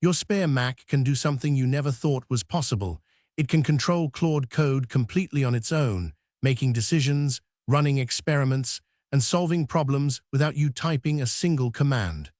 Your spare Mac can do something you never thought was possible. It can control Claude Code completely on its own, making decisions, running experiments, and solving problems without you typing a single command.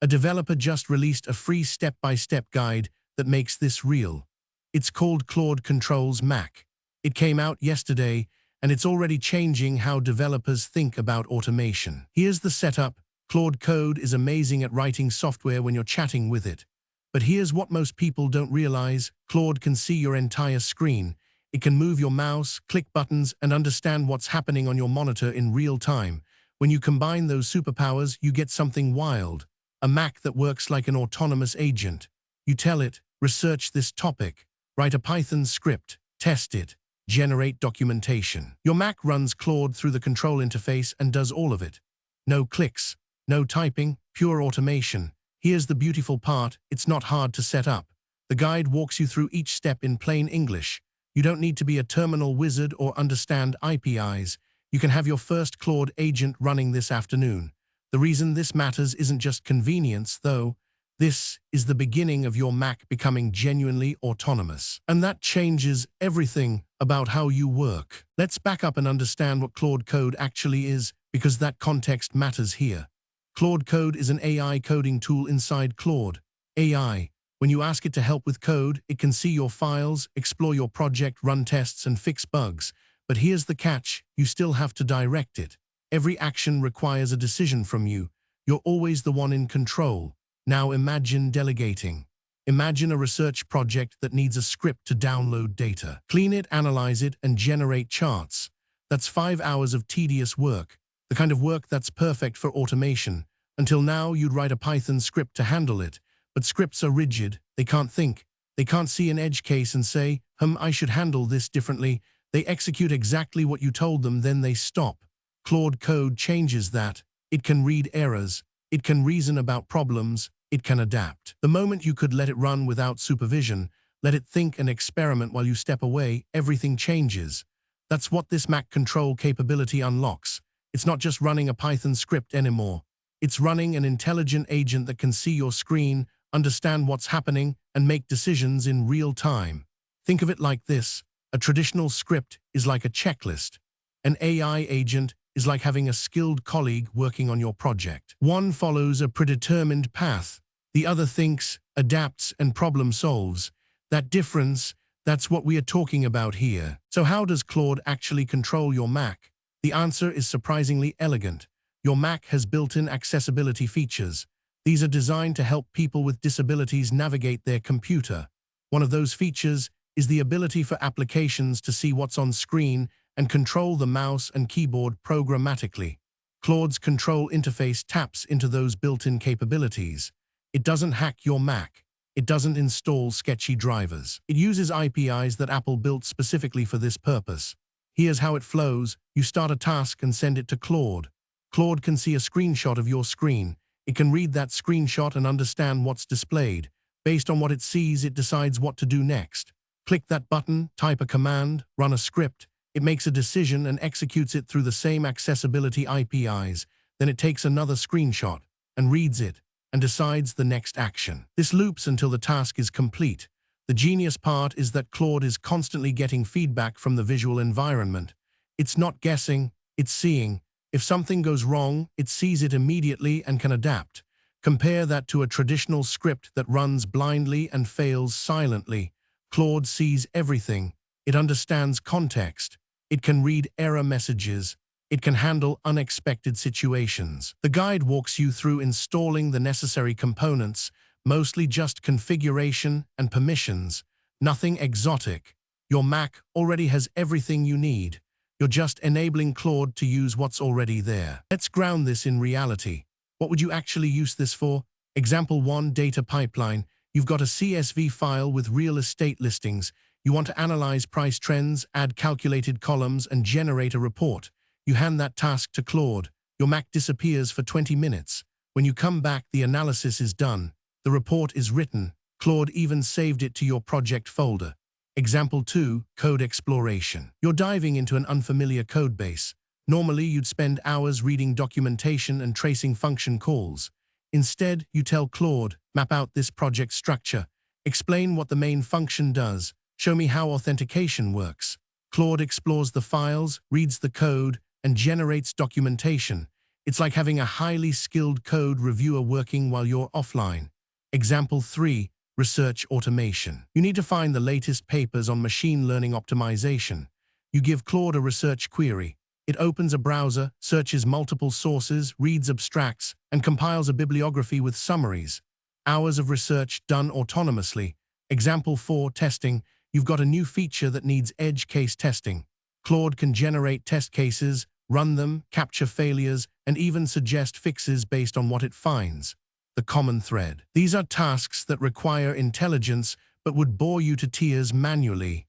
A developer just released a free step-by-step guide that makes this real. It's called Claude Controls Mac. It came out yesterday, and it's already changing how developers think about automation. Here's the setup. Claude Code is amazing at writing software when you're chatting with it. But here's what most people don't realize. Claude can see your entire screen. It can move your mouse, click buttons, and understand what's happening on your monitor in real time. When you combine those superpowers, you get something wild. A Mac that works like an autonomous agent. You tell it, research this topic, write a Python script, test it, generate documentation. Your Mac runs Claude through the control interface and does all of it. No clicks, no typing, pure automation. Here's the beautiful part, it's not hard to set up. The guide walks you through each step in plain English. You don't need to be a terminal wizard or understand APIs. You can have your first Claude agent running this afternoon. The reason this matters isn't just convenience, though. This is the beginning of your Mac becoming genuinely autonomous. And that changes everything about how you work. Let's back up and understand what Claude Code actually is, because that context matters here. Claude Code is an AI coding tool inside Claude. AI. When you ask it to help with code, it can see your files, explore your project, run tests, and fix bugs. But here's the catch, you still have to direct it. Every action requires a decision from you. You're always the one in control. Now imagine delegating. Imagine a research project that needs a script to download data. Clean it, analyze it, and generate charts. That's 5 hours of tedious work, the kind of work that's perfect for automation. Until now, you'd write a Python script to handle it. But scripts are rigid, they can't think. They can't see an edge case and say, I should handle this differently. They execute exactly what you told them, then they stop. Claude Code changes that. It can read errors. It can reason about problems. It can adapt. The moment you could let it run without supervision, let it think and experiment while you step away, everything changes. That's what this Mac control capability unlocks. It's not just running a Python script anymore. It's running an intelligent agent that can see your screen, understand what's happening, and make decisions in real time. Think of it like this. A traditional script is like a checklist. An AI agent is like having a skilled colleague working on your project. One follows a predetermined path. The other thinks, adapts, and problem solves. That difference, that's what we are talking about here. So how does Claude actually control your Mac? The answer is surprisingly elegant. Your Mac has built-in accessibility features. These are designed to help people with disabilities navigate their computer. One of those features is the ability for applications to see what's on screen and control the mouse and keyboard programmatically. Claude's control interface taps into those built-in capabilities. It doesn't hack your Mac. It doesn't install sketchy drivers. It uses APIs that Apple built specifically for this purpose. Here's how it flows. You start a task and send it to Claude. Claude can see a screenshot of your screen. It can read that screenshot and understand what's displayed. Based on what it sees, it decides what to do next. Click that button, type a command, run a script. It makes a decision and executes it through the same accessibility APIs. Then it takes another screenshot and reads it and decides the next action. This loops until the task is complete. The genius part is that Claude is constantly getting feedback from the visual environment. It's not guessing, it's seeing. If something goes wrong, it sees it immediately and can adapt. Compare that to a traditional script that runs blindly and fails silently. Claude sees everything. It understands context. It can read error messages. It can handle unexpected situations. The guide walks you through installing the necessary components, mostly just configuration and permissions. Nothing exotic. Your Mac already has everything you need. You're just enabling Claude to use what's already there. Let's ground this in reality. What would you actually use this for? Example 1, data pipeline. You've got a CSV file with real estate listings. You want to analyze price trends, add calculated columns, and generate a report. You hand that task to Claude. Your Mac disappears for 20 minutes. When you come back, the analysis is done. The report is written. Claude even saved it to your project folder. Example 2, code exploration. You're diving into an unfamiliar code base. Normally, you'd spend hours reading documentation and tracing function calls. Instead, you tell Claude, map out this project structure. Explain what the main function does. Show me how authentication works. Claude explores the files, reads the code, and generates documentation. It's like having a highly skilled code reviewer working while you're offline. Example 3. Research automation. You need to find the latest papers on machine learning optimization. You give Claude a research query. It opens a browser, searches multiple sources, reads abstracts, and compiles a bibliography with summaries. Hours of research done autonomously. Example 4. Testing. You've got a new feature that needs edge case testing. Claude can generate test cases, run them, capture failures, and even suggest fixes based on what it finds. The common thread. These are tasks that require intelligence but would bore you to tears manually.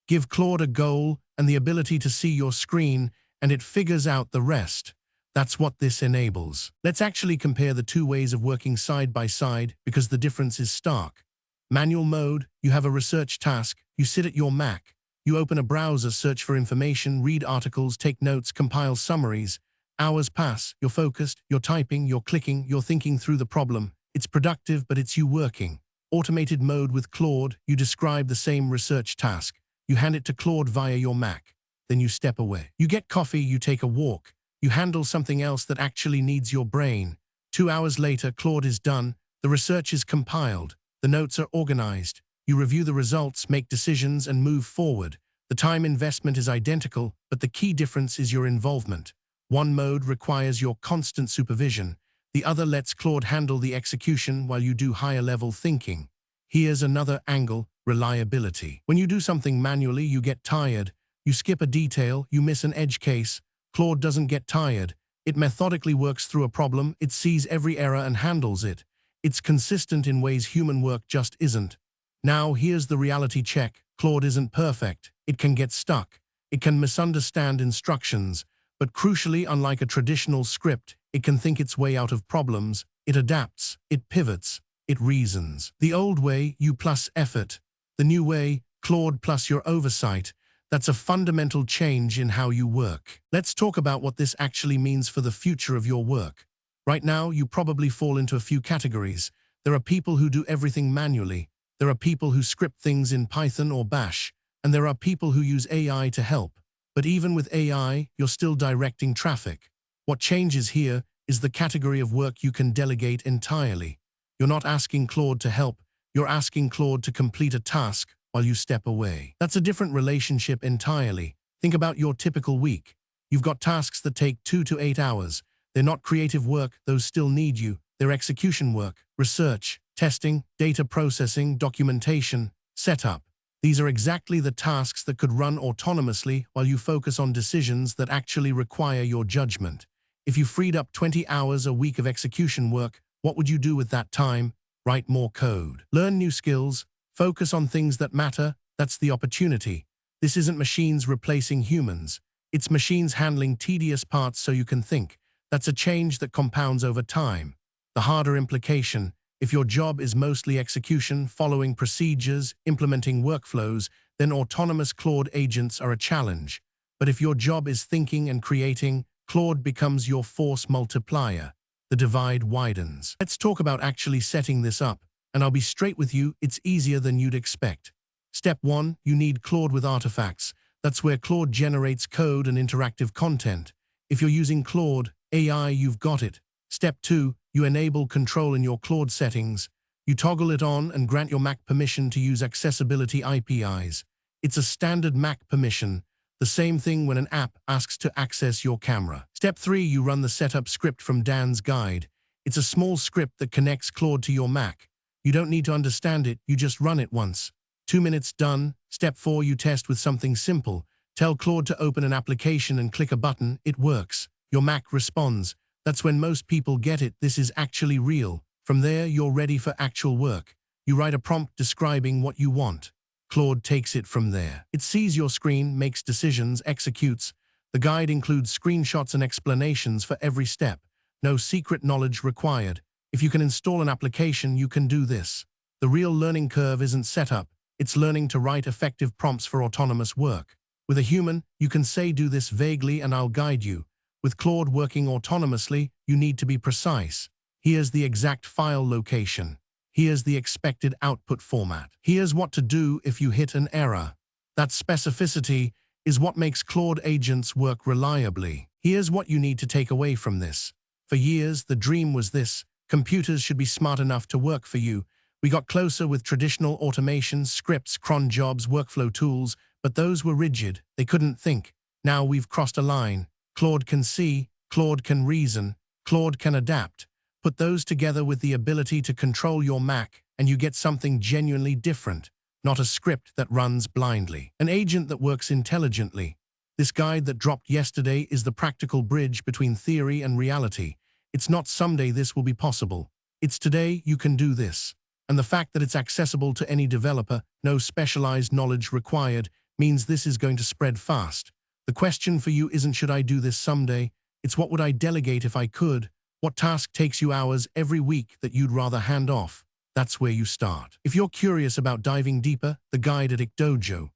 Give Claude a goal and the ability to see your screen, and it figures out the rest. That's what this enables. Let's actually compare the two ways of working side by side because the difference is stark. Manual mode, you have a research task, you sit at your Mac. You open a browser, search for information, read articles, take notes, compile summaries. Hours pass, you're focused, you're typing, you're clicking, you're thinking through the problem. It's productive, but it's you working. Automated mode with Claude, you describe the same research task. You hand it to Claude via your Mac. Then you step away. You get coffee, you take a walk. You handle something else that actually needs your brain. 2 hours later, Claude is done. The research is compiled. The notes are organized. You review the results, make decisions, and move forward. The time investment is identical, but the key difference is your involvement. One mode requires your constant supervision. The other lets Claude handle the execution while you do higher-level thinking. Here's another angle: reliability. When you do something manually, you get tired. You skip a detail, you miss an edge case. Claude doesn't get tired. It methodically works through a problem, it sees every error and handles it. It's consistent in ways human work just isn't. Now here's the reality check. Claude isn't perfect. It can get stuck. It can misunderstand instructions. But crucially, unlike a traditional script, it can think its way out of problems. It adapts. It pivots. It reasons. The old way, you plus effort. The new way, Claude plus your oversight. That's a fundamental change in how you work. Let's talk about what this actually means for the future of your work. Right now, you probably fall into a few categories. There are people who do everything manually. There are people who script things in Python or Bash. And there are people who use AI to help. But even with AI, you're still directing traffic. What changes here is the category of work you can delegate entirely. You're not asking Claude to help. You're asking Claude to complete a task while you step away. That's a different relationship entirely. Think about your typical week. You've got tasks that take 2 to 8 hours. They're not creative work, those still need you. They're execution work, research, testing, data processing, documentation, setup. These are exactly the tasks that could run autonomously while you focus on decisions that actually require your judgment. If you freed up 20 hours a week of execution work, what would you do with that time? Write more code. Learn new skills. Focus on things that matter. That's the opportunity. This isn't machines replacing humans. It's machines handling tedious parts so you can think. That's a change that compounds over time. The harder implication: if your job is mostly execution, following procedures, implementing workflows, then autonomous Claude agents are a challenge. But if your job is thinking and creating, Claude becomes your force multiplier. The divide widens. Let's talk about actually setting this up. And I'll be straight with you, it's easier than you'd expect. Step 1, you need Claude with artifacts. That's where Claude generates code and interactive content. If you're using Claude AI, you've got it. Step 2, you enable control in your Claude settings. You toggle it on and grant your Mac permission to use accessibility APIs. It's a standard Mac permission, the same thing when an app asks to access your camera. Step 3, you run the setup script from Dan's guide. It's a small script that connects Claude to your Mac. You don't need to understand it, you just run it once. 2 minutes done. Step 4, you test with something simple. Tell Claude to open an application and click a button, it works. Your Mac responds. That's when most people get it, this is actually real. From there, you're ready for actual work. You write a prompt describing what you want. Claude takes it from there. It sees your screen, makes decisions, executes. The guide includes screenshots and explanations for every step. No secret knowledge required. If you can install an application, you can do this. The real learning curve isn't setup. It's learning to write effective prompts for autonomous work. With a human, you can say do this vaguely and I'll guide you. With Claude working autonomously, you need to be precise. Here's the exact file location. Here's the expected output format. Here's what to do if you hit an error. That specificity is what makes Claude agents work reliably. Here's what you need to take away from this. For years, the dream was this: computers should be smart enough to work for you. We got closer with traditional automations, scripts, cron jobs, workflow tools, but those were rigid. They couldn't think. Now we've crossed a line. Claude can see, Claude can reason, Claude can adapt. Put those together with the ability to control your Mac, and you get something genuinely different, not a script that runs blindly. An agent that works intelligently. This guide that dropped yesterday is the practical bridge between theory and reality. It's not someday this will be possible. It's today you can do this. And the fact that it's accessible to any developer, no specialized knowledge required, means this is going to spread fast. The question for you isn't should I do this someday, it's what would I delegate if I could? What task takes you hours every week that you'd rather hand off? That's where you start. If you're curious about diving deeper, the guide at Dojo.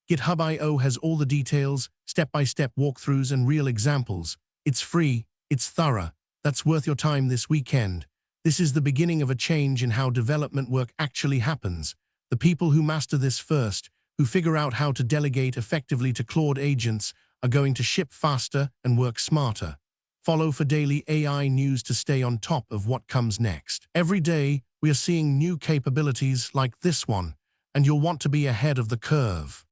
GitHub.io has all the details, step-by-step walkthroughs and real examples. It's free, it's thorough. That's worth your time this weekend. This is the beginning of a change in how development work actually happens. The people who master this first, who figure out how to delegate effectively to Claude agents, are going to ship faster and work smarter. Follow for daily AI news to stay on top of what comes next. Every day, we are seeing new capabilities like this one, and you'll want to be ahead of the curve.